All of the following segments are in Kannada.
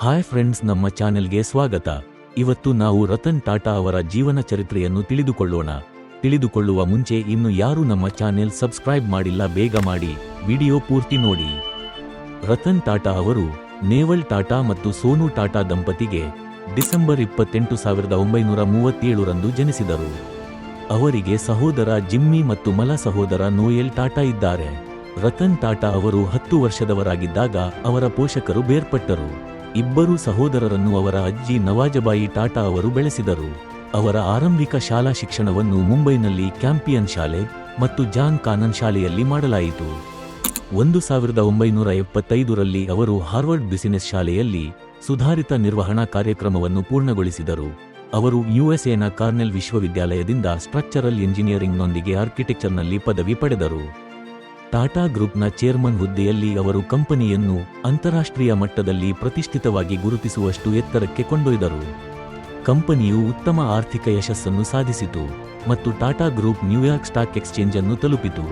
ಹಾಯ್ ಫ್ರೆಂಡ್ಸ್, ನಮ್ಮ ಚಾನೆಲ್ಗೆ ಸ್ವಾಗತ. ಇವತ್ತು ನಾವು ರತನ್ ಟಾಟಾ ಅವರ ಜೀವನ ಚರಿತ್ರೆಯನ್ನು ತಿಳಿದುಕೊಳ್ಳುವ ಮುಂಚೆ ಇನ್ನು ಯಾರು ನಮ್ಮ ಚಾನೆಲ್ ಸಬ್ಸ್ಕ್ರೈಬ್ ಮಾಡಿಲ್ಲ ಬೇಗ ಮಾಡಿ, ವಿಡಿಯೋ ಪೂರ್ತಿ ನೋಡಿ. ರತನ್ ಟಾಟಾ ಅವರು ನೇವಲ್ ಟಾಟಾ ಮತ್ತು ಸೋನು ಟಾಟಾ ದಂಪತಿಗೆ ಡಿಸೆಂಬರ್ 28, 1937 ರಂದು ಜನಿಸಿದರು. ಅವರಿಗೆ ಸಹೋದರ ಜಿಮ್ಮಿ ಮತ್ತು ಮಲ ಸಹೋದರ ನೋಯೆಲ್ ಟಾಟಾ ಇದ್ದಾರೆ. ರತನ್ ಟಾಟಾ ಅವರು 10 ವರ್ಷದವರಾಗಿದ್ದಾಗ ಅವರ ಪೋಷಕರು ಬೇರ್ಪಟ್ಟರು. ಇಬ್ಬರು ಸಹೋದರರನ್ನು ಅವರ ಅಜ್ಜಿ ನವಾಜಬಾಯಿ ಟಾಟಾ ಅವರು ಬೆಳೆಸಿದರು. ಅವರ ಆರಂಭಿಕ ಶಾಲಾ ಶಿಕ್ಷಣವನ್ನು ಮುಂಬೈನಲ್ಲಿ ಕ್ಯಾಂಪಿಯನ್ ಶಾಲೆ ಮತ್ತು ಜಾನ್ ಕಾನನ್ ಶಾಲೆಯಲ್ಲಿ ಮಾಡಲಾಯಿತು. 1975 ರಲ್ಲಿ ಅವರು ಹಾರ್ವರ್ಡ್ ಬಿಸಿನೆಸ್ ಶಾಲೆಯಲ್ಲಿ ಸುಧಾರಿತ ನಿರ್ವಹಣಾ ಕಾರ್ಯಕ್ರಮವನ್ನು ಪೂರ್ಣಗೊಳಿಸಿದರು. ಅವರು ಯುಎಸ್ಎನ ಕಾರ್ನೆಲ್ ವಿಶ್ವವಿದ್ಯಾಲಯದಿಂದ ಸ್ಟ್ರಕ್ಚರಲ್ ಎಂಜಿನಿಯರಿಂಗ್ನೊಂದಿಗೆ ಆರ್ಕಿಟೆಕ್ಚರ್ನಲ್ಲಿ ಪದವಿ ಪಡೆದರು. ಟಾಟಾ ಗ್ರೂಪ್ನ ಚೇರ್ಮನ್ ಹುದ್ದೆಯಲ್ಲಿ ಅವರು ಕಂಪನಿಯನ್ನು ಅಂತಾರಾಷ್ಟ್ರೀಯ ಮಟ್ಟದಲ್ಲಿ ಪ್ರತಿಷ್ಠಿತವಾಗಿ ಗುರುತಿಸುವಷ್ಟು ಎತ್ತರಕ್ಕೆ ಕೊಂಡೊಯ್ದರು. ಕಂಪನಿಯು ಉತ್ತಮ ಆರ್ಥಿಕ ಯಶಸ್ಸನ್ನು ಸಾಧಿಸಿತು ಮತ್ತು Tata group New York stock exchange ಅನ್ನು ತಲುಪಿತು.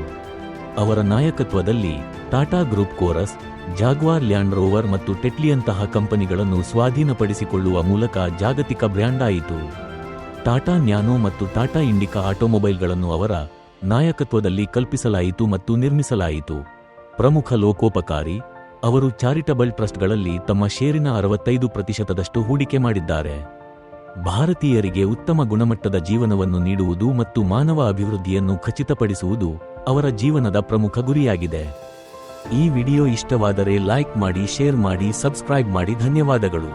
ಅವರ ನಾಯಕತ್ವದಲ್ಲಿ Tata group chorus, Jaguar land rover ಮತ್ತು ಟೆಟ್ಲಿಯಂತಹ ಕಂಪನಿಗಳನ್ನು ಸ್ವಾಧೀನಪಡಿಸಿಕೊಳ್ಳುವ ಮೂಲಕ ಜಾಗತಿಕ ಬ್ರ್ಯಾಂಡ್ ಆಯಿತು. ಟಾಟಾ ನ್ಯಾನೋ ಮತ್ತು ಟಾಟಾ ಇಂಡಿಕಾ ಆಟೋಮೊಬೈಲ್ಗಳನ್ನು ಅವರ ನಾಯಕತ್ವದಲ್ಲಿ ಕಲ್ಪಿಸಲಾಯಿತು ಮತ್ತು ನಿರ್ಮಿಸಲಾಯಿತು. ಪ್ರಮುಖ ಲೋಕೋಪಕಾರಿ, ಅವರು ಚಾರಿಟಬಲ್ ಟ್ರಸ್ಟ್ಗಳಲ್ಲಿ ತಮ್ಮ ಷೇರಿನ 65% ಹೂಡಿಕೆ ಮಾಡಿದ್ದಾರೆ. ಭಾರತೀಯರಿಗೆ ಉತ್ತಮ ಗುಣಮಟ್ಟದ ಜೀವನವನ್ನು ನೀಡುವುದು ಮತ್ತು ಮಾನವ ಅಭಿವೃದ್ಧಿಯನ್ನು ಖಚಿತಪಡಿಸುವುದು ಅವರ ಜೀವನದ ಪ್ರಮುಖ ಗುರಿಯಾಗಿದೆ. ಈ ವಿಡಿಯೋ ಇಷ್ಟವಾದರೆ ಲೈಕ್ ಮಾಡಿ, ಶೇರ್ ಮಾಡಿ, ಸಬ್ಸ್ಕ್ರೈಬ್ ಮಾಡಿ. ಧನ್ಯವಾದಗಳು.